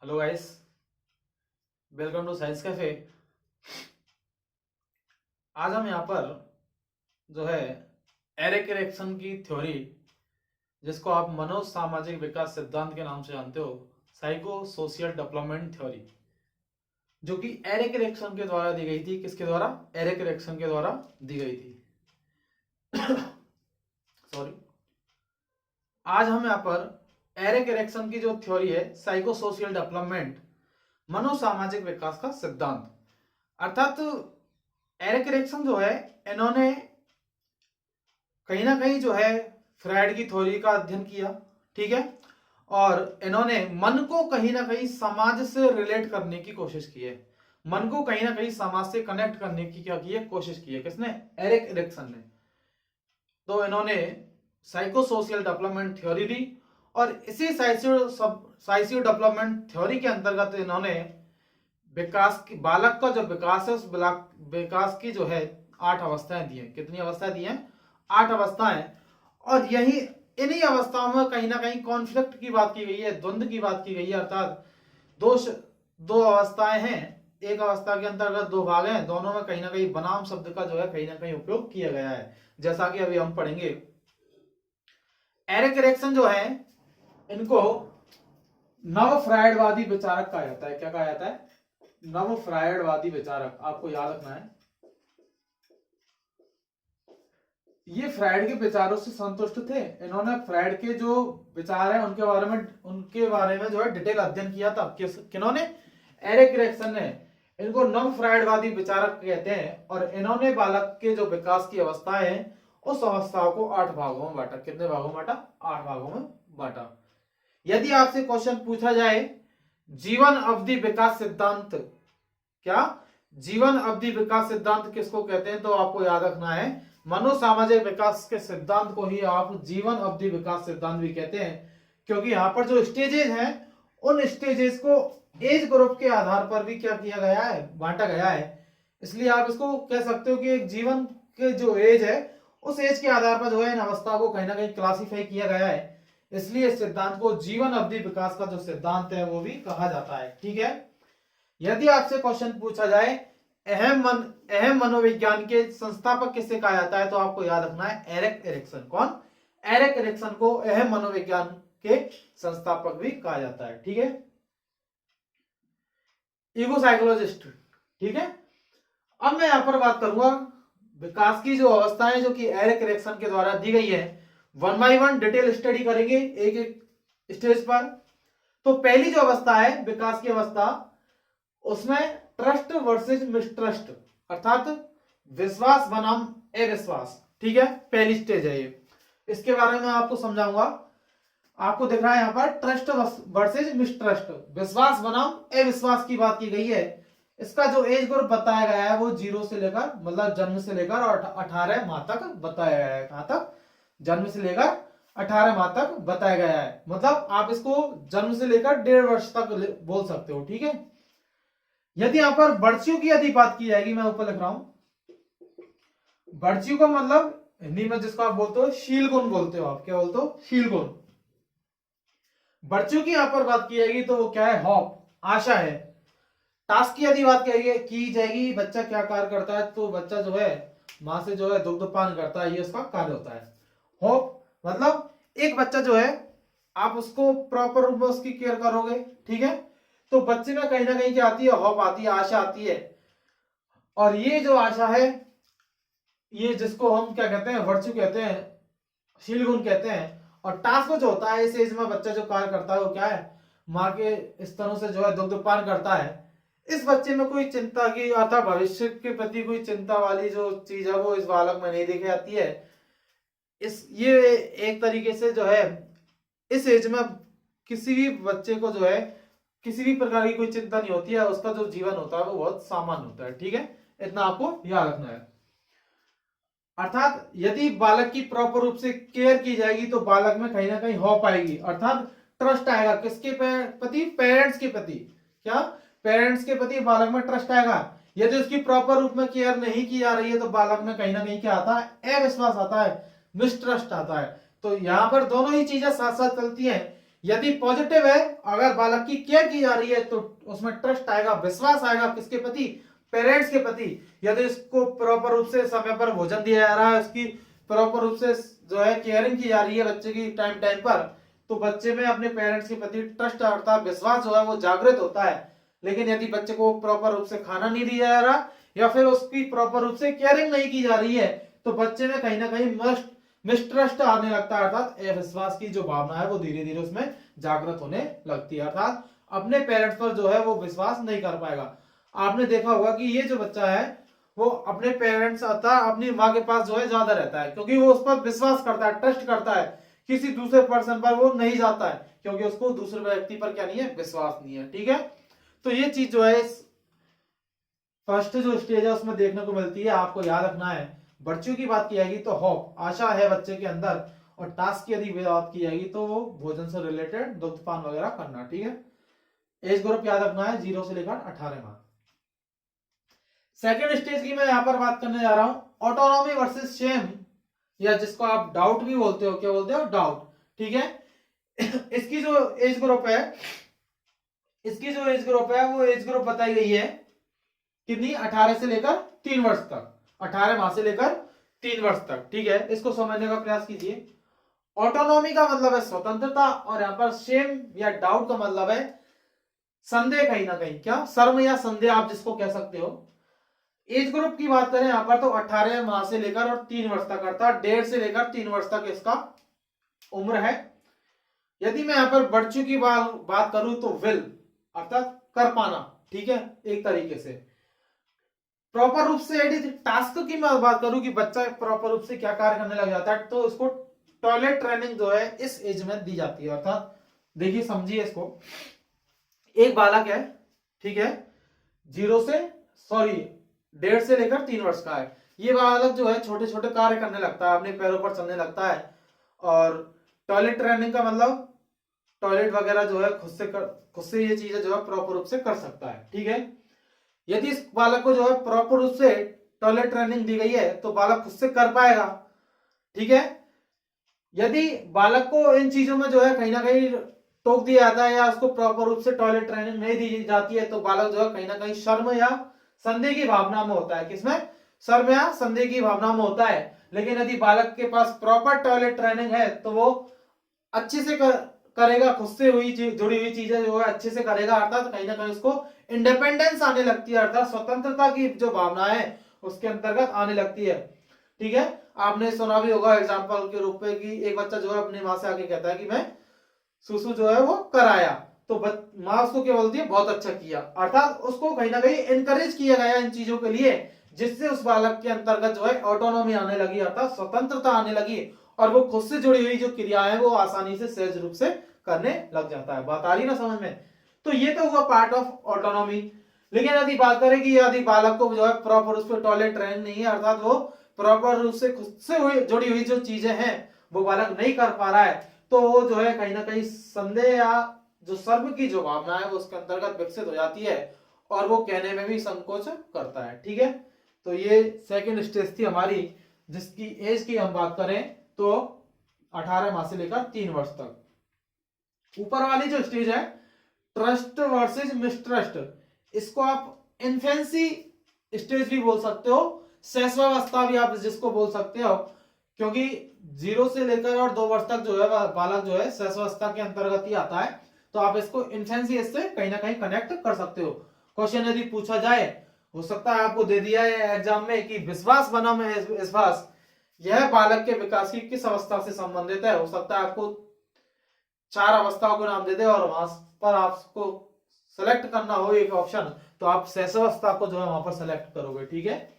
Hello guys, welcome to science cafe. आज हम यहाँ पर जो है एरिक एरिक्सन की थ्योरी, जिसको आप मनोज सामाजिक विकास सिद्धांत के नाम से जानते हो, साइको सोशियल डेवलपमेंट थ्योरी, जो कि एरिक एरिक्सन के द्वारा दी गई थी। किसके द्वारा? एरिक एरिक्सन के द्वारा दी गई थी। सॉरी। आज हम यहाँ पर एरिक एरिक्सन की जो थ्योरी है, साइको सोशियल डेवलपमेंट, मनोसामाजिक विकास का सिद्धांत, अर्थात एरिक एरिक्सन जो है, इन्होंने कहीं ना कहीं जो है फ्रायड की थ्योरी का अध्ययन किया, ठीक है, और इन्होंने मन को कहीं ना कहीं समाज से रिलेट करने की कोशिश की है। मन को कहीं ना कहीं समाज से कनेक्ट करने की क्या की है? कोशिश की है। किसने? एरिक एरिक्सन ने। तो इन्होंने साइको सोशियल डेवलपमेंट थ्योरी दी, और इसी साइको डेवलपमेंट थ्योरी के अंतर्गत इन्होंने विकास की, बालक का जो विकास है, उस विकास की जो है 8 अवस्थाएं दी हैं। कितनी अवस्थाएं दी हैं? 8 अवस्थाएं। और यही इन्हीं अवस्थाओं में कहीं ना कहीं कॉन्फ्लिक्ट की बात की गई है, द्वंद्व की बात की गई है। अर्थात दो अवस्थाएं हैं, एक अवस्था के अंतर्गत 2 भाग हैं, दोनों में कहीं ना कहीं बनाम शब्द का जो है कहीं ना कहीं उपयोग किया गया है, जैसा कि अभी हम पढ़ेंगे। एरिक एरिक्सन जो है, इनको नव फ्रायडवादी विचारक कहा जाता है। क्या कहा जाता है? नव फ्रायडवादी विचारक। आपको याद रखना है, ये फ्रायड के विचारों से संतुष्ट थे। इन्होंने फ्रायड के जो विचार हैं उनके बारे में जो है डिटेल अध्ययन किया था। किन्होंने? एरिक एरिक्सन ने। इनको नव फ्रायडवादी विचारक कहते हैं, और इन्होंने बालक के जो विकास की अवस्थाएं हैं, उस अवस्थाओं को 8 भागों में बांटा। कितने भागों में बांटा? 8 भागों में बांटा। यदि आपसे क्वेश्चन पूछा जाए, जीवन अवधि विकास सिद्धांत, क्या जीवन अवधि विकास सिद्धांत किसको कहते हैं? तो आपको याद रखना है, मनोसामाजिक विकास के सिद्धांत को ही आप जीवन अवधि विकास सिद्धांत भी कहते हैं, क्योंकि यहाँ पर जो स्टेजेस हैं, उन स्टेजेस को एज ग्रुप के आधार पर भी क्या किया गया है? बांटा गया है। इसलिए आप इसको कह सकते हो कि एक जीवन के जो एज है, उस एज के आधार पर जो है इन अवस्था को कहीं ना कहीं क्लासिफाई किया गया है। इसलिए इस सिद्धांत को जीवन अवधि विकास का जो सिद्धांत है वो भी कहा जाता है, ठीक है। यदि आपसे क्वेश्चन पूछा जाए, अहम मनोविज्ञान के संस्थापक किसे कहा जाता है? तो आपको याद रखना है, एरिक एरिक्सन। कौन? एरिक एरिक्सन को अहम मनोविज्ञान के संस्थापक भी कहा जाता है, ठीक है। ईगो साइकोलॉजिस्ट, ठीक है। अब मैं यहां पर बात करूंगा विकास की जो अवस्थाएं जो कि एरिक एरिक्सन के द्वारा दी गई है। 1 बाय 1 डिटेल स्टडी करेंगे एक एक स्टेज पर। तो पहली जो अवस्था है विकास की अवस्था, उसमें ट्रस्ट वर्सेस मिसट्रस्ट, अर्थात विश्वास बनाम अविश्वास, ठीक है। पहली स्टेज है ये। इसके बारे में आपको समझाऊंगा। आपको दिख रहा है यहां पर ट्रस्ट वर्सेस मिसट्रस्ट, विश्वास बनाम अविश्वास की बात की गई है। इसका जो एज ग्रुप बताया गया है वो 0 से लेकर, मतलब जन्म से लेकर और 18 माह तक बताया गया है। कहां तक? जन्म से लेकर 18 माह तक बताया गया है। मतलब आप इसको जन्म से लेकर 1.5 वर्ष तक बोल सकते हो, ठीक है। यदि यहां पर वर्च्यू की यदि बात की जाएगी, मैं ऊपर लिख रहा हूं, वर्च्यू का मतलब हिंदी में जिसको आप बोलते हो शील गुण बोलते हो। आप क्या बोलते हो? शील गुण। वर्च्यू की यहां पर बात की जाएगी तो वो क्या है? होप, आशा है। टास्क की यदि बात की जाएगी, बच्चा क्या कार्य करता है, तो बच्चा जो है मां से जो है दुग्धपान करता है, ये उसका कार्य होता है। होप मतलब एक बच्चा जो है, आप उसको प्रॉपर रूप में उसकी केयर करोगे, ठीक है, तो बच्चे में कहीं ना कहीं क्या आती है? होप आती है, आशा आती है। और ये जो आशा है, ये जिसको हम क्या कहते हैं? वर्च्यू कहते हैं, शील गुण कहते हैं। और टास्क जो होता है, इस एज में बच्चा जो कार्य करता है वो क्या है? माँ के स्तनों से जो है दुग्धपान करता है। इस बच्चे में कोई चिंता की अर्थात भविष्य के प्रति कोई चिंता वाली जो चीज है वो इस बालक में नहीं देखी जाती है। ये एक तरीके से जो है इस एज में किसी भी बच्चे को जो है किसी भी प्रकार की कोई चिंता नहीं होती है। उसका जो जीवन होता है वो बहुत सामान्य होता है, ठीक है। इतना आपको याद रखना है। अर्थात यदि बालक की प्रॉपर रूप से केयर की जाएगी तो बालक में कहीं ना कहीं होप आएगी, अर्थात ट्रस्ट आएगा। किसके प्रति? पेरेंट्स के प्रति। क्या? पेरेंट्स के प्रति बालक में ट्रस्ट आएगा। यदि उसकी प्रॉपर रूप में केयर नहीं की जा रही है तो बालक में कहीं ना कहीं क्या आता है? अविश्वास आता है, मिसट्रस्ट आता है। तो यहां पर दोनों ही चीजें साथ साथ चलती हैं। यदि पॉजिटिव है, अगर बालक की केयर की जा रही है तो उसमें ट्रस्ट आएगा, विश्वास आएगा, किसके प्रति, पेरेंट्स के प्रति। यदि इसको प्रॉपर रूप से समय पर भोजन दिया जा रहा है, उसकी प्रॉपर रूप से जो है केयरिंग की जा रही है बच्चे की टाइम टाइम पर, तो बच्चे में अपने पेरेंट्स के प्रति ट्रस्ट अर्थात विश्वास जो है वो जागृत होता है। लेकिन यदि बच्चे को प्रॉपर रूप से खाना नहीं दिया जा रहा या फिर उसकी प्रॉपर रूप से केयरिंग नहीं की जा रही है, तो बच्चे में कहीं ना कहीं मिसट्रस्ट आने लगता है, अर्थात अविश्वास की जो भावना है वो धीरे धीरे उसमें जागृत होने लगती है, अर्थात अपने पेरेंट्स पर जो है वो विश्वास नहीं कर पाएगा। आपने देखा होगा कि ये जो बच्चा है वो अपने पेरेंट्स अर्थात अपनी माँ के पास जो है ज्यादा रहता है, क्योंकि वो उस पर विश्वास करता है, ट्रस्ट करता है। किसी दूसरे पर्सन पर वो नहीं जाता है, क्योंकि उसको दूसरे व्यक्ति पर क्या नहीं है, विश्वास नहीं है। ठीक है, तो ये चीज जो है इस फर्स्ट जो स्टेज है उसमें देखने को मिलती है। आपको याद रखना है, वर्च्यू की बात की जाएगी तो होप, आशा है बच्चे के अंदर, और टास्क की यदि बात की जाएगी तो वो भोजन से रिलेटेड दुग्धपान वगैरह करना। ठीक है, एज ग्रुप याद रखना है 0 से लेकर 18 माह। सेकेंड स्टेज की मैं यहां पर बात करने जा रहा हूं, ऑटोनॉमी वर्सेस शेम, या जिसको आप डाउट भी बोलते हो, क्या बोलते हो, डाउट। ठीक है, इसकी जो एज ग्रुप है, वो एज ग्रुप बताई गई है कितनी, 18 से लेकर 3 वर्ष तक, 18 माह से लेकर 3 वर्ष तक। ठीक है, इसको समझने का प्रयास कीजिए। ऑटोनॉमी का मतलब है स्वतंत्रता, और यहां पर शेम या डाउट का मतलब है संदेह, कहीं ना कहीं क्या, शर्म या संदेह आप जिसको कह सकते हो। एज ग्रुप की बात करें यहां पर तो 18 माह से लेकर और 3 वर्ष तक, अर्थात 1.5 से लेकर 3 वर्ष तक इसका उम्र है। यदि मैं यहां पर वर्च्यू की बात करूं तो विल, अर्थात कर पाना। ठीक है, एक तरीके से प्रॉपर रूप से। यदि टास्क की मैं बात करूं कि बच्चा प्रॉपर रूप से क्या कार्य करने लग जाता है, तो उसको टॉयलेट ट्रेनिंग जो है इस एज में दी जाती है। अर्थात देखिए, समझिए इसको, एक बालक है, ठीक है, 1.5 से लेकर 3 वर्ष का है। ये बालक जो है छोटे छोटे कार्य करने लगता है, अपने पैरों पर चलने लगता है, और टॉयलेट ट्रेनिंग का मतलब टॉयलेट वगैरह जो है खुद से ये चीजें जो है प्रॉपर रूप से कर सकता है। ठीक है, यदि इस बालक को जो है प्रॉपर रूप से टॉयलेट ट्रेनिंग दी गई है तो बालक खुद से कर पाएगा। ठीक है, यदि बालक को इन चीजों में जो है कहीं ना कहीं टोक दिया जाता है या उसको प्रॉपर रूप से टॉयलेट ट्रेनिंग नहीं दी जाती है, तो बालक जो है कहीं ना कहीं शर्म या संदेह की भावना में होता है। किसमें, शर्म या संदेह की भावना में होता है। लेकिन यदि बालक के पास प्रॉपर टॉयलेट ट्रेनिंग है तो वो अच्छे से करेगा, खुद से हुई जुड़ी हुई चीजें जो है अच्छे से करेगा, अर्थात कहीं ना कहीं उसको इंडिपेंडेंस आने लगती है, अर्थात स्वतंत्रता की जो भावना है उसके अंतर्गत आने लगती है। ठीक है, आपने सुना भी होगा एग्जाम्पल के रूप में कि एक बच्चा जो है अपनी माँ से आके कहता है कि मैं सुसु जो है वो कराया, तो माँ उसको क्या बोलती है, बहुत अच्छा किया, अर्थात उसको कहीं ना कहीं एनकरेज किया गया इन चीजों के लिए, जिससे उस बालक के अंतर्गत जो है ऑटोनॉमी आने लगी, अर्थात स्वतंत्रता आने लगी, और वो खुद से जुड़ी हुई जो क्रियाएं है वो आसानी से सहज रूप से करने लग जाता है। बात आ रही ना समझ में। तो ये तो हुआ पार्ट ऑफ ऑटोनॉमी। लेकिन यदि बात करें कि यदि बालक को जो है प्रॉपर उस पर टॉयलेट ट्रेनिंग नहीं है, अर्थात वो प्रॉपर रूप से खुद से जुड़ी हुई जो चीजें हैं वो बालक नहीं कर पा रहा है, तो वो जो है कहीं ना कहीं संदेह या जो शर्म की जो भावना है वो उसके अंतर्गत विकसित हो जाती है, और वो कहने में भी संकोच करता है। ठीक है, तो ये सेकंड स्टेज थी हमारी, जिसकी एज की हम बात करें तो 18 माह से लेकर 3 वर्ष तक। ऊपर वाली जो स्टेज है ट्रस्ट वर्सेस मिसट्रस्ट, इसको आप इन्फेंसी स्टेज भी बोल सकते हो, शैशवावस्था भी आप जिसको बोल सकते हो, क्योंकि 0 से लेकर और 2 वर्ष तक जो है बालक जो है शैशवावस्था के अंतर्गत ही आता है, तो आप इसको इन्फेंसी से कहीं ना कहीं कनेक्ट कर सकते हो। क्वेश्चन यदि पूछा जाए, हो सकता है आपको दे दिया है एग्जाम में कि विश्वास बनाम विश्वास, यह बालक के विकास की किस अवस्था से संबंधित है, हो सकता है आपको 4 अवस्थाओं के नाम दे दे और वहां पर आपको सेलेक्ट करना हो एक ऑप्शन, तो आप शैशवावस्था को जो है वहां पर सेलेक्ट करोगे। ठीक है,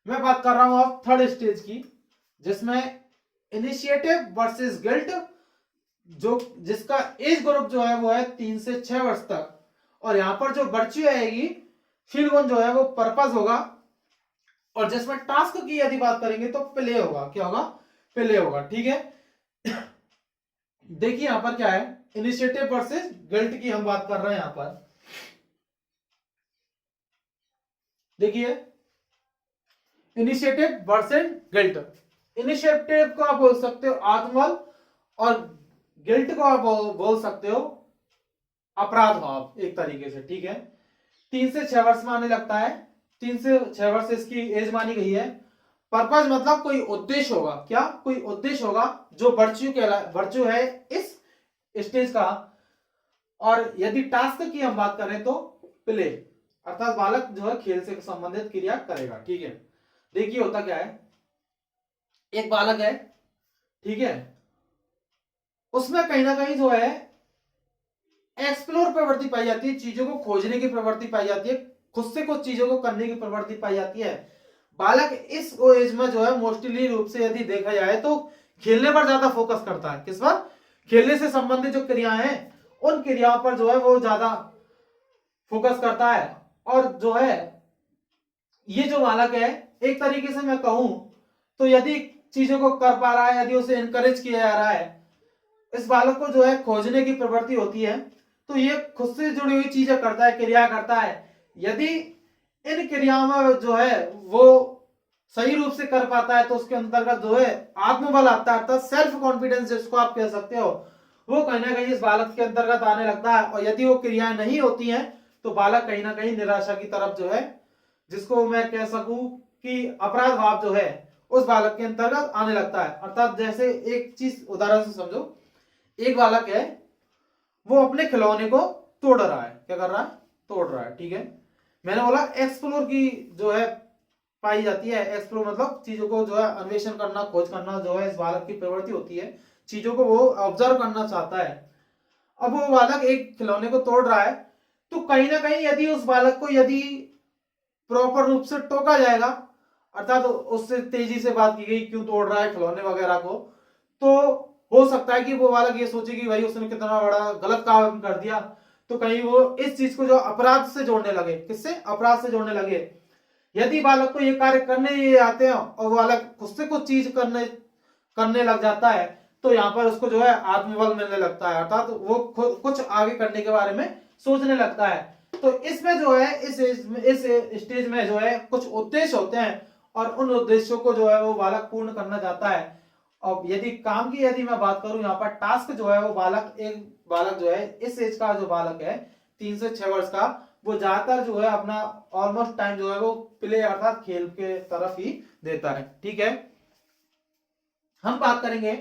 मैं बात कर रहा हूं अब थर्ड स्टेज की, जिसमें इनिशिएटिव वर्सेस गिल्ट, जो जिसका एज ग्रुप जो है वो है 3 से 6 वर्ष तक, और यहां पर जो वर्च्यू आएगी, फील गुण जो है वो पर्पस होगा, और जिसमें टास्क की यदि बात करेंगे तो प्ले होगा। क्या होगा, प्ले होगा। ठीक है, देखिए यहां पर क्या है, इनिशिएटिव वर्सेस गिल्ट की हम बात कर रहे हैं। यहां पर देखिए, इनिशिएटिव वर्सेस गिल्ट, इनिशिएटिव को आप बोल सकते हो आत्मबल, और गिल्ट को आप बोल सकते हो अपराध भाव एक तरीके से, ठीक है। 3 से 6 वर्ष में आने लगता है, 3 से 6 वर्ष इसकी एज मानी गई है। पर्पज मतलब कोई उद्देश्य होगा, क्या कोई उद्देश्य होगा जो वर्च्यू है इस स्टेज का। और यदि टास्क की हम बात करें तो प्ले, अर्थात बालक जो है खेल से संबंधित क्रिया करेगा, ठीक है। देखिए होता क्या है, एक बालक है, ठीक है, उसमें कहीं ना कहीं जो है एक्सप्लोर प्रवृत्ति पाई जाती है, चीजों को खोजने की प्रवृत्ति पाई जाती है, खुद से कुछ चीजों को करने की प्रवृत्ति पाई जाती है। बालक इस एज में जो है मोस्टली रूप से यदि देखा जाए तो खेलने पर ज्यादा फोकस करता है। किस पर? खेलने से संबंधित जो क्रियाएं हैं उन क्रियाओं पर जो है वो ज्यादा फोकस करता है। और जो है ये जो बालक है, एक तरीके से मैं कहूं तो यदि चीजों को कर पा रहा है, यदि उसे इनकरेज किया जा रहा है, इस बालक को जो है खोजने की प्रवृत्ति होती है, तो ये खुद से जुड़ी हुई चीजें करता है, क्रिया करता है। यदि इन क्रियाओं में जो है वो सही रूप से कर पाता है तो उसके अंतर्गत जो है आत्मबल आता है, अर्थात सेल्फ कॉन्फिडेंस जिसको आप कह सकते हो, वो कहीं ना कहीं इस बालक के अंतर्गत आने लगता है। और यदि वो क्रियाएं नहीं होती हैं तो बालक कहीं ना कहीं निराशा की तरफ जो है, जिसको मैं कह सकूं कि अपराध भाव जो है उस बालक के अंतर्गत आने लगता है। अर्थात जैसे एक चीज उदाहरण से समझो, एक बालक है, वो अपने खिलौने को तोड़ रहा है, क्या कर रहा है? तोड़ रहा है, ठीक है। मैंने बोला एक्सप्लोर की जो है पाई जाती है, एक्सप्लोर मतलब चीजों को जो है अन्वेषण करना, खोज करना जो है इस बालक की प्रवृत्ति होती है, चीजों को वो ऑब्जर्व करना चाहता है। अब वो बालक एक खिलौने को तोड़ रहा है, तो कहीं ना कहीं यदि उस बालक को यदि प्रॉपर रूप से टोका जाएगा, अर्थात उससे तेजी से बात की गई क्यों तोड़ रहा है खिलौने वगैरह को, तो हो सकता है कि वो बालक ये सोचे कि भाई उसने कितना बड़ा गलत काम कर दिया, तो कहीं वो इस चीज को जो अपराध से जोड़ने लगे। किससे? अपराध से जोड़ने लगे। यदि बालक को ये कार्य करने ये आते हैं और बालक खुद से कुछ चीज करने करने लग जाता है, तो यहाँ पर उसको जो है आत्मबल मिलने लगता है, अर्थात वो कुछ आगे करने के बारे में सोचने लगता है। तो इसमें जो है इस स्टेज में जो है कुछ उद्देश्य होते हैं और उन उद्देश्यों को जो है वो बालक पूर्ण करना चाहता है। और यदि काम की यदि मैं बात करूं, यहाँ पर टास्क जो है वो बालक जो है इस एज का जो बालक है 3 से 6 वर्ष का, वो ज्यादातर जो है अपना ऑलमोस्ट टाइम जो है वो प्ले अर्थात खेल के तरफ ही देता है, ठीक है। हम बात करेंगे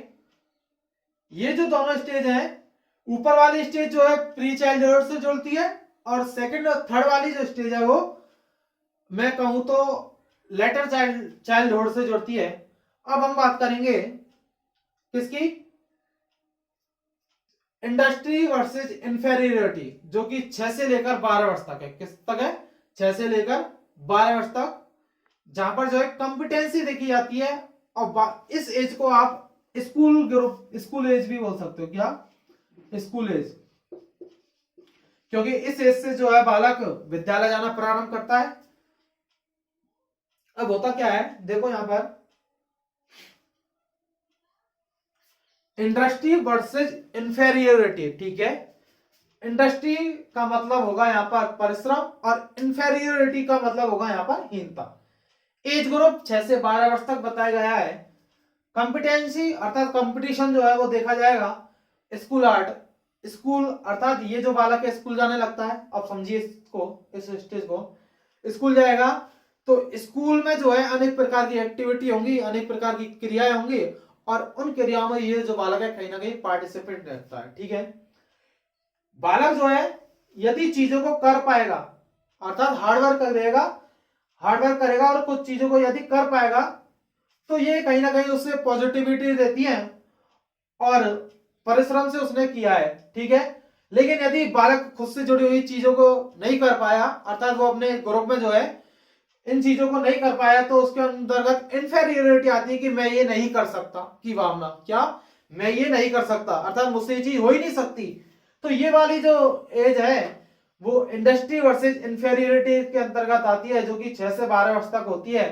ये जो दोनों स्टेज हैं, ऊपर वाली स्टेज जो है प्री चाइल्डहुड से जुड़ती है और सेकंड और थर्ड वाली जो स्टेज है वो मैं कहूं तो लेटर चाइल्डहुड से जुड़ती है। अब हम बात करेंगे किसकी? इंडस्ट्री वर्सेस इंफेरियोरिटी, जो कि 6 से लेकर 12 वर्ष तक है। किस तक है? 6 से लेकर 12 वर्ष तक, जहां पर जो है कॉम्पिटेंसी देखी जाती है। और इस एज को आप स्कूल ग्रुप, स्कूल एज भी बोल सकते हो, क्या? स्कूल एज, क्योंकि इस एज से जो है बालक विद्यालय जाना प्रारंभ करता है। अब होता क्या है, देखो यहां पर इंडस्ट्री वर्सेस इंफेरियोरिटी, ठीक है। इंडस्ट्री का मतलब होगा यहां पर परिश्रम और इंफेरियोरिटी का मतलब होगा यहां पर हीनता। एज ग्रुप 6 से 12 वर्ष तक बताया गया है। कॉम्पिटेंसी अर्थात कंपटीशन जो है वो देखा जाएगा स्कूल आर्ट, स्कूल अर्थात ये जो बालक है स्कूल जाने लगता है, अब समझिए इसको, इस स्टेज को, स्कूल जाएगा तो स्कूल में जो है अनेक प्रकार की एक्टिविटी होंगी, अनेक प्रकार की क्रियाएं होंगी और उन क्रियाओं में ये जो बालक है कहीं ना कहीं पार्टिसिपेट रहता है, ठीक है। बालक जो है यदि चीजों को कर पाएगा, अर्थात हार्डवर्क करेगा और कुछ चीजों को यदि कर पाएगा तो ये कहीं ना कहीं उससे पॉजिटिविटी देती है और परिश्रम से उसने किया है, ठीक है। लेकिन यदि बालक खुद से जुड़ी हुई चीजों को नहीं कर पाया, अर्थात वो अपने ग्रुप में जो है इन चीजों को नहीं कर पाया, तो उसके अंतर्गत इंफेरियोरिटी आती है कि मैं ये नहीं कर सकता की भावना, क्या? मैं ये नहीं कर सकता, अर्थात मुझसे ये चीज हो ही नहीं सकती। तो ये वाली जो एज है वो इंडस्ट्री वर्सेस इंफेरियोरिटी के अंतर्गत आती है, जो कि 6 से 12 वर्ष तक होती है।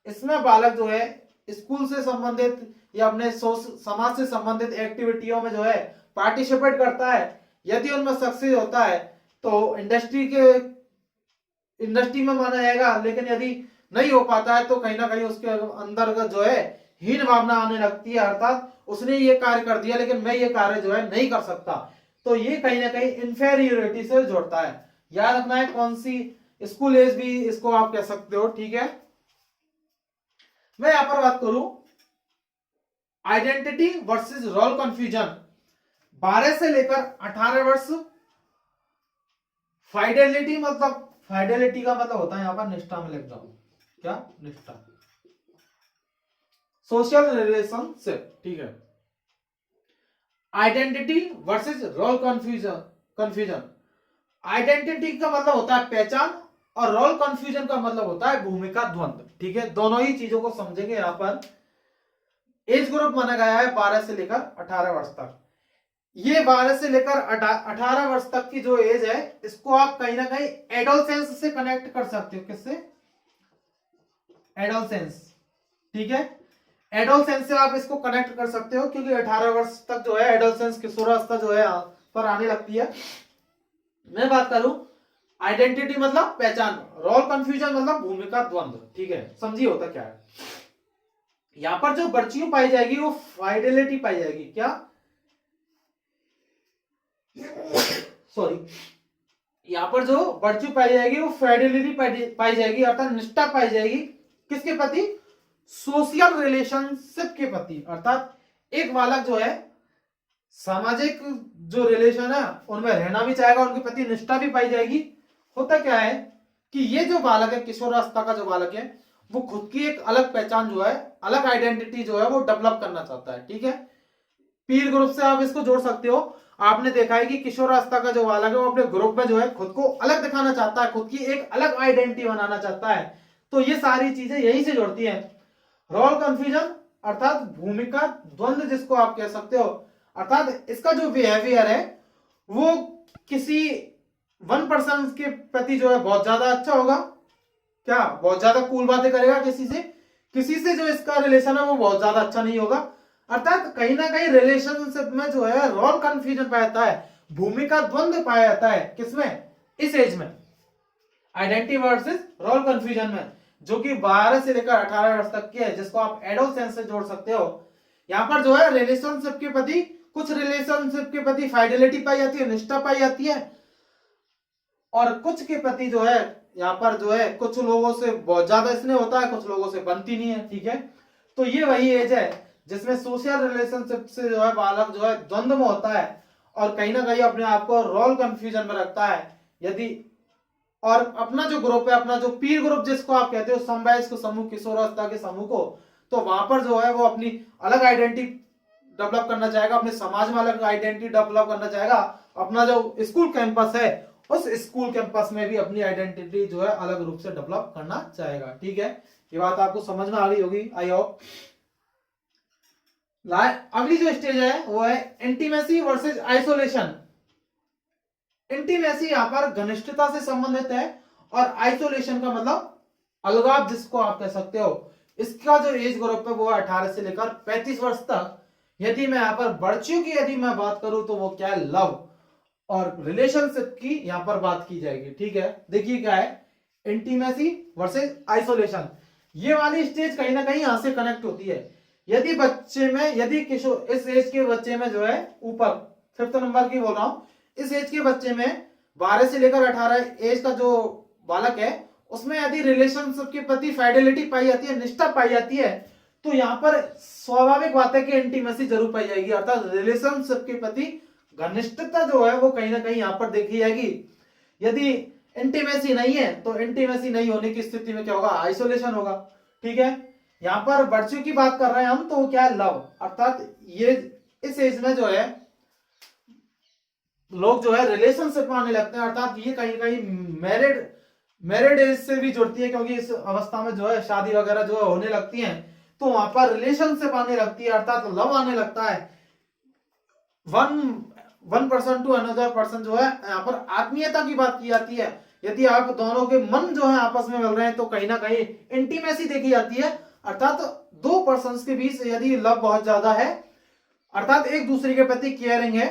इसमें बालक जो है स्कूल से संबंधित या अपने समाज से संबंधित एक्टिविटियों में जो है पार्टिसिपेट करता है। यदि उनमें सक्सेस होता है तो इंडस्ट्री में माना जाएगा, लेकिन यदि नहीं हो पाता है तो कहीं ना कहीं उसके अंदर जो है हीन भावना आने लगती है, अर्थात उसने ये कार्य कर दिया लेकिन मैं ये कार्य जो है नहीं कर सकता, तो ये कहीं ना कहीं इंफेरियोरिटी से जोड़ता है। याद रखना है कौन सी, स्कूल एज भी इसको आप कह सकते हो, ठीक है। मैं यहां पर बात करूं आइडेंटिटी वर्सेस रोल कंफ्यूजन, 12 से लेकर 18 वर्ष। फाइडेलिटी मतलब, फाइडेलिटी का मतलब होता है यहां पर निष्ठा में लिख दो, क्या निष्ठा, सोशल रिलेशनशिप, ठीक है। Identity versus role confusion, confusion, identity का मतलब होता है पहचान और रोल कंफ्यूजन का मतलब होता है भूमिका द्वंद, ठीक है। दोनों ही चीजों को समझेंगे यहां पर। एज ग्रुप माना गया है 12 से लेकर 18 वर्ष तक। ये 12 से लेकर 18 वर्ष तक की जो एज है, इसको आप कहीं ना कहीं एडोलसेंस से कनेक्ट कर सकते हो। किससे? एडोलसेंस, ठीक है। एडोलसेंस से आप इसको कनेक्ट कर सकते हो क्योंकि 18 वर्ष तक जो है एडोलसेंस किशोरावस्था जो है पर आने लगती है। मैं बात करूं आइडेंटिटी मतलब पहचान, रोल कंफ्यूजन मतलब भूमिका द्वंद्व, ठीक है। समझिए होता क्या है। यहां पर जो वर्च्यू पाई जाएगी वो फाइडेलिटी पाई जाएगी, क्या, सॉरी, यहां पर जो वर्च्यू पाई जाएगी वो फाइडेलिटी पाई जाएगी, अर्थात निष्ठा पाई जाएगी। किसके प्रति? सोशल रिलेशनशिप के प्रति, अर्थात एक बालक जो है सामाजिक जो रिलेशन है उनमें रहना भी चाहेगा, उनके प्रति निष्ठा भी पाई जाएगी। होता क्या है कि ये जो बालक है, किशोरावस्था का जो बालक है, वो खुद की एक अलग पहचान जो है, अलग आइडेंटिटी जो है वो डेवलप करना चाहता है, ठीक है। पीर ग्रुप से आप इसको जोड़ सकते हो। आपने देखा है कि किशोरावस्था का जो बालक है वो अपने ग्रुप में जो है खुद को अलग दिखाना चाहता है, खुद की एक अलग आइडेंटिटी बनाना चाहता है। तो ये सारी चीजें यही से जुड़ती हैं। रोल कंफ्यूजन अर्थात भूमिका द्वंद्व जिसको आप कह सकते हो, अर्थात इसका जो बिहेवियर है वो किसी वन पर्सन के प्रति जो है बहुत ज्यादा अच्छा होगा, क्या बहुत ज्यादा कूल बातें करेगा, किसी से जो इसका रिलेशन है वो बहुत ज्यादा अच्छा नहीं होगा। अर्थात कहीं ना कहीं रिलेशनशिप में जो है रोल कंफ्यूजन पाया जाता है, भूमिका द्वंद्व पाया जाता है। किसमें? इस एज में, आइडेंटिटी वर्सेस रोल कंफ्यूजन में, जो कि 12 से लेकर 18 वर्ष तक की है, जिसको आप एडोलसेंस से जोड़ सकते हो। यहां पर जो है रिलेशनशिप के प्रति, कुछ रिलेशनशिप के प्रति फाइडेलिटी पाई जाती है, निष्ठा पाई जाती है, और कुछ के प्रति जो है यहाँ पर जो है कुछ लोगों से बहुत ज्यादा स्नेह होता है, कुछ लोगों से बनती नहीं है, ठीक है। तो ये वही एज है जिसमें सोशल रिलेशनशिप से जो है बालक जो है द्वंद्व में होता है और कहीं ना कहीं अपने आप को रोल कंफ्यूजन में रखता है। यदि और अपना जो ग्रुप है, अपना जो पीर ग्रुप जिसको आप कहते हो, समवयस्क समूह, किशोरावस्था के समूह को, तो वहां पर जो है वो अपनी अलग आइडेंटिटी डेवलप करना चाहेगा, अपने समाज में अलग आइडेंटिटी डेवलप करना चाहेगा। अपना जो स्कूल कैंपस है उस स्कूल कैंपस में भी अपनी आइडेंटिटी जो है अलग रूप से डेवलप करना चाहेगा, ठीक है। ये बात आपको समझ में आ गई होगी, आई होप। अगली जो स्टेज है वो है इंटीमेसी वर्सेस आइसोलेशन। इंटीमेसी यहां पर घनिष्ठता से संबंधित है और आइसोलेशन का मतलब अलगाव जिसको आप कह सकते हो। इसका जो एज ग्रुप है वो 18 से लेकर 35 वर्ष तक। यदि मैं यहां पर वर्च्यू की यदि मैं बात करूं तो वो क्या है? लव और रिलेशनशिप की यहां पर बात की जाएगी, ठीक है। देखिए क्या है इंटीमेसी वर्सेस आइसोलेशन। ये वाली स्टेज कहीं ना कहीं यहां से कनेक्ट होती है। यदि बच्चे में, यदि किशोर, इस एज के बच्चे में जो है ऊपर 5th नंबर की बोल रहा हूं, इस एज के बच्चे में 12 से लेकर 18 एज का जो बालक है उसमें यदि रिलेशनशिप के प्रति फाइडेलिटी पाई जाती है, निष्ठा पाई जाती है, तो यहां पर स्वाभाविक बात है कि इंटीमेसी जरूर पाई जाएगी, अर्थात रिलेशनशिप के प्रति घनिष्ठता जो है वो कहीं ना कहीं यहां पर देखी जाएगी। यदि इंटीमेसी नहीं है तो इंटीमेसी नहीं होने की स्थिति में क्या होगा? आइसोलेशन होगा, ठीक है। यहां पर वर्च्यू की बात कर रहे हैं हम, तो क्या है? लव, अर्थात ये इस एज में जो है लोग जो है रिलेशनशिप में आने लगते हैं, अर्थात ये कहीं कहीं मैरिड एज से भी जुड़ती है, क्योंकि इस अवस्था में जो है शादी वगैरह जो है होने लगती हैं, तो वहां पर रिलेशनशिप आने लगती है, अर्थात लव आने लगता है। One person to another person जो है यहाँ पर आत्मीयता की बात की जाती है। यदि आप दोनों के मन जो है आपस में मिल रहे हैं तो कहीं ना कहीं इंटीमेसी देखी जाती है, अर्थात दो पर्संस के बीच यदि लव बहुत ज्यादा है, अर्थात एक दूसरे के प्रति केयरिंग है,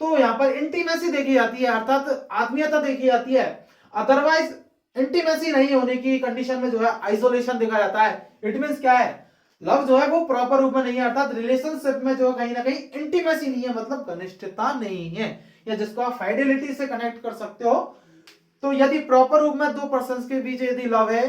तो यहाँ पर इंटीमेसी देखी जाती है, अर्थात आत्मीयता देखी जाती है। अदरवाइज इंटीमेसी नहीं होने की कंडीशन में जो है आइसोलेशन देखा जाता है। इट मींस क्या है? लव जो है वो प्रॉपर रूप में नहीं है, अर्थात रिलेशनशिप में जो कहीं ना कहीं इंटीमेसी नहीं है, मतलब घनिष्ठता नहीं है, या जिसको आप फाइडेलिटी से कनेक्ट कर सकते हो। तो यदि प्रॉपर रूप में दो पर्सन के बीच यदि लव है,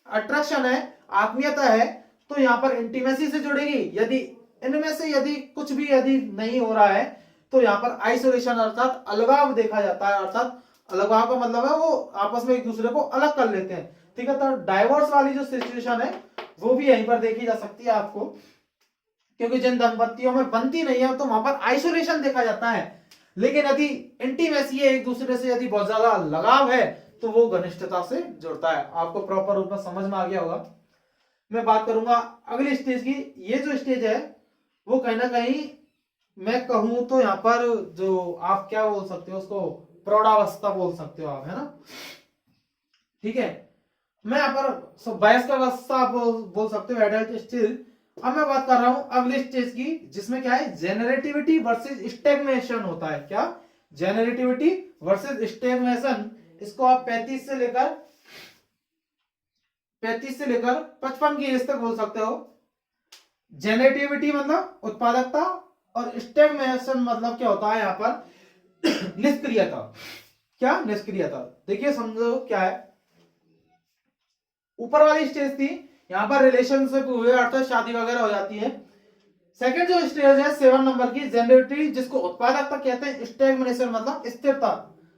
अट्रैक्शन है, आत्मीयता है, तो यहाँ पर इंटीमेसी से जुड़ेगी। यदि इनमें से यदि कुछ भी यदि नहीं हो रहा है तो यहाँ पर आइसोलेशन अर्थात अलगाव देखा जाता है। अर्थात अलगाव का मतलब है वो आपस में एक दूसरे को अलग कर लेते हैं, ठीक है। तो डाइवोर्स वाली जो सिचुएशन है वो भी यहीं पर देखी जा सकती है आपको, क्योंकि जिन दंपतियों में बनती नहीं है तो वहां पर आइसोलेशन देखा जाता है। लेकिन यदि इंटीमेसी है, एक दूसरे से यदि बहुत ज्यादा लगाव है, तो वो घनिष्ठता से जुड़ता है। आपको प्रॉपर रूप में समझ में आ गया होगा। मैं बात करूंगा अगली स्टेज की। ये जो स्टेज है वो कहीं ना कहीं मैं कहूं तो यहाँ पर जो आप क्या बोल सकते हो उसको, प्रौढ़ावस्था बोल सकते हो आप, है ना, ठीक है। मैं यहाँ पर वयस्क अवस्था आप बोल सकते हो, एडल्ट स्टेज। अब मैं बात कर रहा हूं अगले स्टेज की, जिसमें क्या है, जेनरेटिविटी वर्सेस स्टैग्नेशन होता है। क्या, जेनरेटिविटी वर्सेस स्टैग्नेशन। इसको आप 35 से लेकर 55 की एज तक बोल सकते हो। जेनरेटिविटी मतलब उत्पादकता, और स्टैग्नेशन मतलब क्या होता है यहाँ पर, निष्क्रियता। क्या, निष्क्रियता। देखिए समझो क्या है, ऊपर वाली स्टेज थी, यहाँ पर रिलेशनशिप हुए अर्थात शादी वगैरह हो जाती है। सेकंड जो स्टेज है 7 नंबर की, जेनरेटिविटी, जिसको उत्पादकता कहते हैं। स्टैग्नेशन मतलब स्थिरता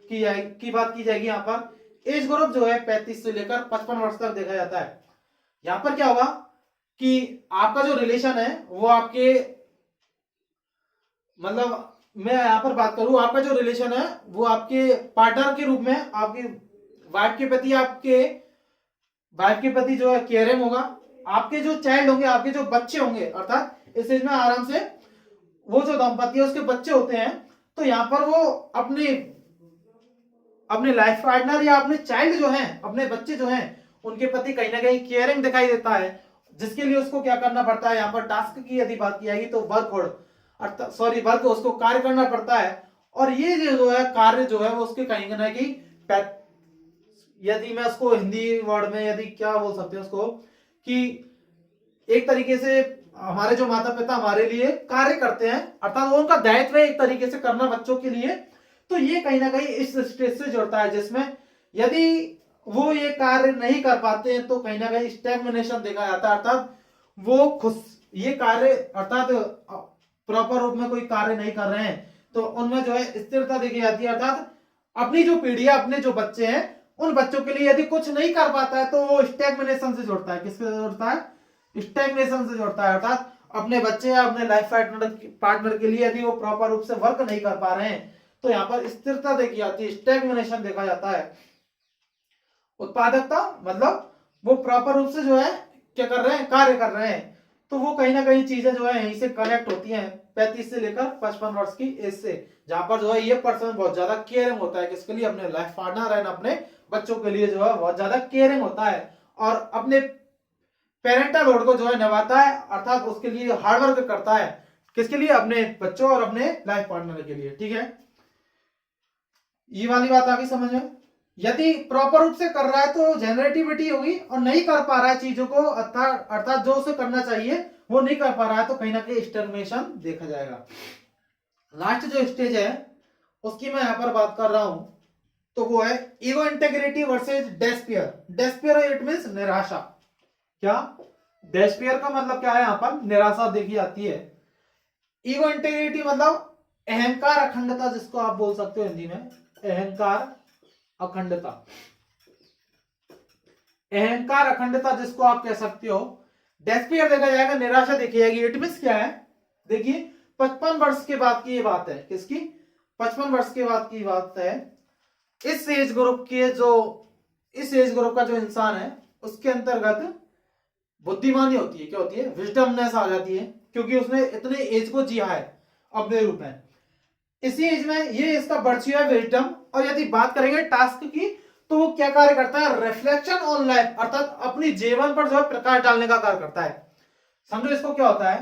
की बात की जाएगी। यहाँ पर एज ग्रुप जो है 35 से लेकर 55 वर्ष तक देखा जाता है। यहाँ पर क्या होगा कि आपका जो रिलेशन है वो आपके, मतलब मैं यहाँ पर बात करूं, आपका जो रिलेशन है वो आपके पार्टनर के रूप में आपकी वाइफ के प्रति, आपके वाइफ के प्रति जो है केयरिंग होगा। आपके जो चाइल्ड होंगे, आपके जो बच्चे होंगे, अर्थात इस एज में आराम से वो जो दंपति है उसके बच्चे होते हैं, तो यहाँ पर वो अपने अपने लाइफ पार्टनर या अपने चाइल्ड जो हैं, अपने बच्चे जो हैं, उनके प्रति कहीं ना कहीं केयरिंग दिखाई देता है, जिसके लिए उसको क्या करना पड़ता है। यहाँ पर टास्क की यदि बात की जाएगी तो वर्क उसको कार्य करना पड़ता है। और ये जो है कार्य जो है वो उसके कहीं ना कहीं, यदि मैं उसको हिंदी वर्ड में यदि क्या बोल सकते हैं उसको, कि एक तरीके से हमारे जो माता पिता हमारे लिए कार्य करते हैं, अर्थात वो उनका दायित्व है एक तरीके से करना बच्चों के लिए। तो ये कहीं ना कहीं इस स्टेज से जुड़ता है, जिसमें यदि वो ये कार्य नहीं कर पाते हैं तो कहीं ना कहीं स्टैग्नेशन देखा जाता है। अर्थात वो खुद ये कार्य, अर्थात प्रॉपर रूप में कोई कार्य नहीं कर रहे हैं, तो उनमें जो है स्थिरता देखी जाती है। अर्थात अपनी जो पीढ़ी है, अपने जो बच्चे हैं, उन बच्चों के लिए यदि कुछ नहीं कर पाता है तो वो स्टैग्नेशन से जुड़ता है। किससे जुड़ता है, स्टैग्नेशन से जुड़ता है। अर्थात अपने बच्चे या अपने लाइफ पार्टनर के लिए यदि वो प्रॉपर रूप से वर्क नहीं कर पा रहे हैं तो यहाँ पर स्थिरता देखी जाती है, स्टैग्नेशन देखा जाता है। उत्पादकता मतलब वो प्रॉपर रूप से जो है क्या कर रहे हैं, कार्य कर रहे हैं। तो वो कहीं ना कहीं चीजें जो है यहीं से कनेक्ट होती हैं 35 से लेकर 55 वर्ष की एज से, जहां पर जो है ये पर्सन बहुत ज्यादा केयरिंग होता है। किसके लिए, अपने लाइफ पार्टनर एंड अपने बच्चों के लिए जो है बहुत ज्यादा केयरिंग होता है, और अपने पेरेंटल रोल को जो है निभाता है, अर्थात उसके लिए हार्डवर्क करता है। किसके लिए, अपने बच्चों और अपने लाइफ पार्टनर के लिए, ठीक है। ये वाली बात आगे समझ में। यदि प्रॉपर रूप से कर रहा है तो जेनरेटिविटी होगी, और नहीं कर पा रहा है चीजों को, अर्थात जो उसे करना चाहिए वो नहीं कर पा रहा है, तो कहीं ना कहीं स्टैग्नेशन देखा जाएगा। लास्ट जो स्टेज है उसकी मैं यहां पर बात कर रहा हूं, तो वो है ego integrity versus despair. Despair it means निराशा। क्या, डेस्पियर का मतलब क्या है, यहां पर निराशा देखी जाती है। ईगो इंटेग्रिटी मतलब अहंकार अखंडता, जिसको आप बोल सकते हो हिंदी में अहंकार अखंडता। अहंकार अखंडता जिसको आप कह सकते हो। डेस्पियर देखा जाएगा, निराशा देखी जाएगी। इट मींस क्या है, देखिए 55 वर्ष के बाद की ये बात है। किसकी, 55 वर्ष के बाद की बात है। इस एज ग्रुप का जो इंसान है उसके अंतर्गत बुद्धिमानी होती है। क्या होती है, विजडमनेस आ जाती है, क्योंकि उसने इतने एज को जिया है अपने रूप में। इसी एज में ये इसका बर्ची है विजडम। और यदि बात करेंगे टास्क की, तो वो क्या कार्य करता है, रिफ्लेक्शन ऑन लाइफ, अर्थात अपनी जीवन पर जो है प्रकाश डालने का कार्य करता है। समझो इसको क्या होता है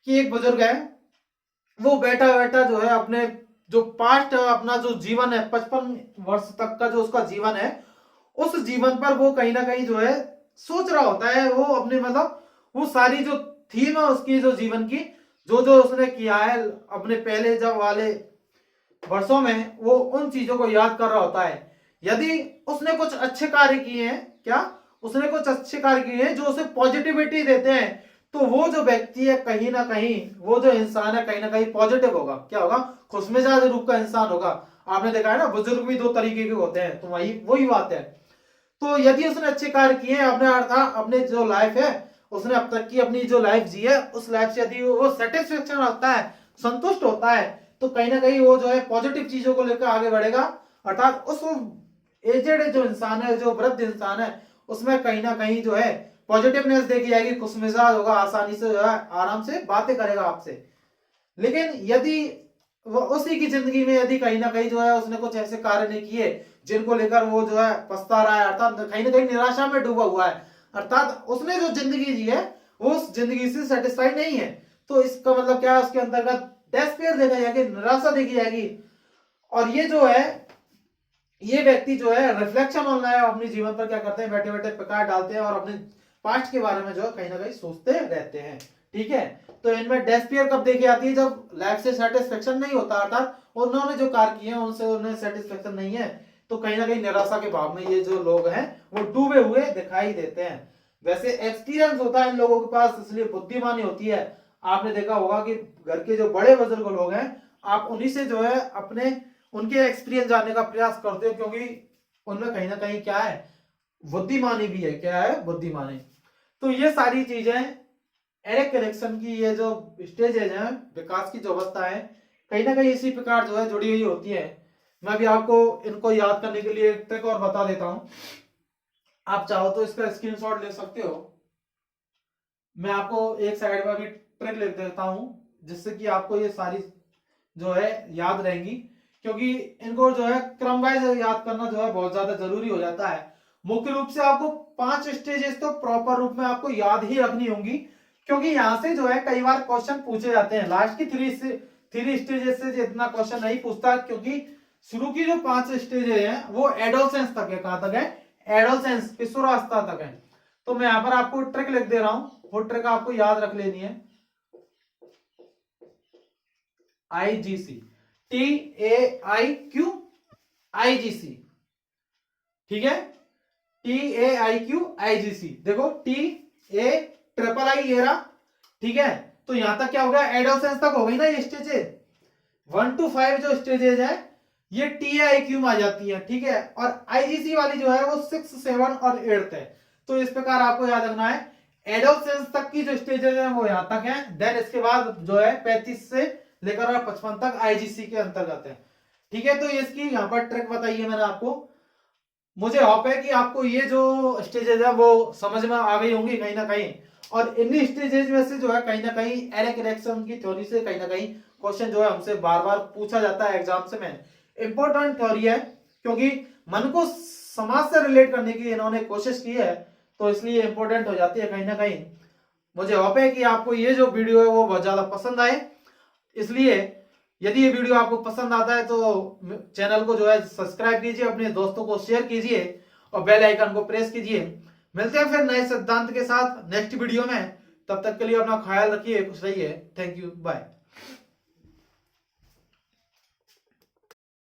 कि एक बुजुर्ग है, वो बैठा बैठा जो है अपने जो पास्ट अपना जो जीवन है 55 वर्ष तक का जो उसका जीवन है, उस जीवन पर वो कहीं ना कहीं जो है सोच रहा होता है। वो अपने मतलब वो सारी जो थीम है उसकी जो जीवन की, जो जो उसने किया है अपने पहले जब वाले वर्षों में, वो उन चीजों को याद कर रहा होता है। यदि उसने कुछ अच्छे कार्य किए हैं, क्या उसने कुछ अच्छे कार्य किए हैं जो उसे पॉजिटिविटी देते हैं, तो वो जो व्यक्ति है कहीं ना कहीं, वो जो इंसान है कहीं ना कहीं पॉजिटिव होगा, क्या होगा, खुशमिजाज रूप का इंसान होगा। आपने देखा है ना, बुजुर्ग भी दो तरीके के होते हैं, तो वही वही बात है। तो यदि उसने अच्छे कार्य किए हैं अपने अर्थात अपने जो लाइफ है, उसने अब तक की अपनी जो लाइफ जी है, उस लाइफ से यदि वो सेटिस्फेक्शन होता है, संतुष्ट होता है, तो कहीं ना कहीं वो जो है पॉजिटिव चीजों को लेकर आगे बढ़ेगा। अर्थात उस एजेड जो इंसान है, जो वृद्ध इंसान है, उसमें कहीं ना कहीं जो है पॉजिटिवनेस देखी जाएगी, खुशमिजाज होगा, आसानी से जो है आराम से बातें करेगा आपसे। लेकिन यदि वो उसी की जिंदगी में यदि कहीं ना कहीं जो है उसने कुछ ऐसे कार्य नहीं किए जिनको लेकर वो जो है पछता रहा है, अर्थात कहीं ना कहीं निराशा में डूबा हुआ है, अर्थात उसने जो जिंदगी जी है वो उस जिंदगी से सेटिस्फाइड नहीं है, तो इसका मतलब क्या है, उसके अंतर्गत डेस्पेयर देखा जाएगी, निराशा देखी जाएगी। और ये जो है, ये व्यक्ति जो है रिफ्लेक्शन ऑनलाइन अपने जीवन पर क्या करते हैं, बैठे बैठे प्रकाश डालते हैं और अपने पास्ट के बारे में जो है कहीं ना कहीं सोचते रहते हैं। ठीक है, तो इनमें डेस्पियर कब देखी आती है, जब लाइफ से सेटिस्फेक्शन नहीं होता, अर्थात उन्होंने जो कार्य किए हैं उनसे उन्हें सेटिस्फेक्शन नहीं है, तो कहीं ना कहीं निराशा के भाव में ये जो लोग हैं वो डूबे हुए दिखाई देते हैं। वैसे एक्सपीरियंस होता है इन लोगों के पास, इसलिए बुद्धिमानी होती है। आपने देखा होगा कि घर के जो बड़े बुजुर्ग लोग हैं, आप उन्हीं से जो है अपने उनके एक्सपीरियंस जानने का प्रयास करते हो, क्योंकि उनमें कहीं ना कहीं क्या है, बुद्धिमानी भी है, क्या है, बुद्धिमानी। तो ये सारी चीजें एरिक एरिक्सन की ये जो स्टेजेज हैं, विकास की जो अवस्था है, कहीं ना कहीं इसी प्रकार जो है जुड़ी हुई होती है। मैं भी आपको इनको याद करने के लिए एक ट्रिक और बता देता हूं, आप चाहो तो इसका स्क्रीनशॉट ले सकते हो। मैं आपको एक साइड में भी ट्रिक लिख देता हूं, जिससे कि आपको ये सारी जो है याद रहेंगी, क्योंकि इनको जो है क्रम वाइज याद करना जो है बहुत ज्यादा जरूरी हो जाता है। मुख्य रूप से आपको 5 स्टेजेस तो प्रॉपर रूप में आपको याद ही रखनी होंगी, क्योंकि यहां से जो है कई बार क्वेश्चन पूछे जाते हैं। लास्ट की 3 स्टेजेस से इतना क्वेश्चन नहीं पूछता, क्योंकि शुरू की जो 5 स्टेजेस हैं वो एडोलसेंस तक है। कहां तक है, एडोलसेंस, किशोरावस्था तक है। तो मैं यहां पर आपको ट्रिक लिख दे रहा हूं, वो ट्रिक आपको याद रख लेनी है। IGC, TAIQ IGC, ठीक है, TAIQ IGC। देखो TAIII ये रहा, ठीक है। तो यहां तक क्या हो गया, एडोलसेंस तक हो गई ना ये स्टेजेज। 1 to 5 जो स्टेजेज है ये TAIQ में आ जाती है, ठीक है। और IGC वाली जो है वो 6, 7 और 8 है। तो इस प्रकार आपको याद रखना है, एडोलसेंस तक की जो स्टेजेज है वो यहां तक है, देन इसके बाद जो है 35 से लेकर 55 तक IGC के अंतर्गत है, ठीक है। तो इसकी यहाँ पर ट्रिक बताई है मैंने आपको। मुझे होप है कि आपको ये जो स्टेजेस है वो समझ में आ गई होंगी कहीं ना कहीं। और इन स्टेजेस में से जो है कहीं ना कहीं एरिक एरिक्सन की थ्योरी से कहीं ना कहीं क्वेश्चन जो है हमसे बार बार पूछा जाता है एग्जाम से में। इंपॉर्टेंट थ्योरी है, क्योंकि मन को समाज से रिलेट करने की इन्होंने कोशिश की है, तो इसलिए इंपॉर्टेंट हो जाती है कहीं ना कहीं। मुझे होप है कि आपको ये जो वीडियो है वो बहुत ज्यादा पसंद आए, इसलिए यदि ये वीडियो आपको पसंद आता है तो चैनल को जो है सब्सक्राइब कीजिए, अपने दोस्तों को शेयर कीजिए और बेल आइकन को प्रेस कीजिए। मिलते हैं फिर नए सिद्धांत के साथ नेक्स्ट वीडियो में। तब तक के लिए अपना ख्याल रखिए, खुश रहिए। Thank you, bye.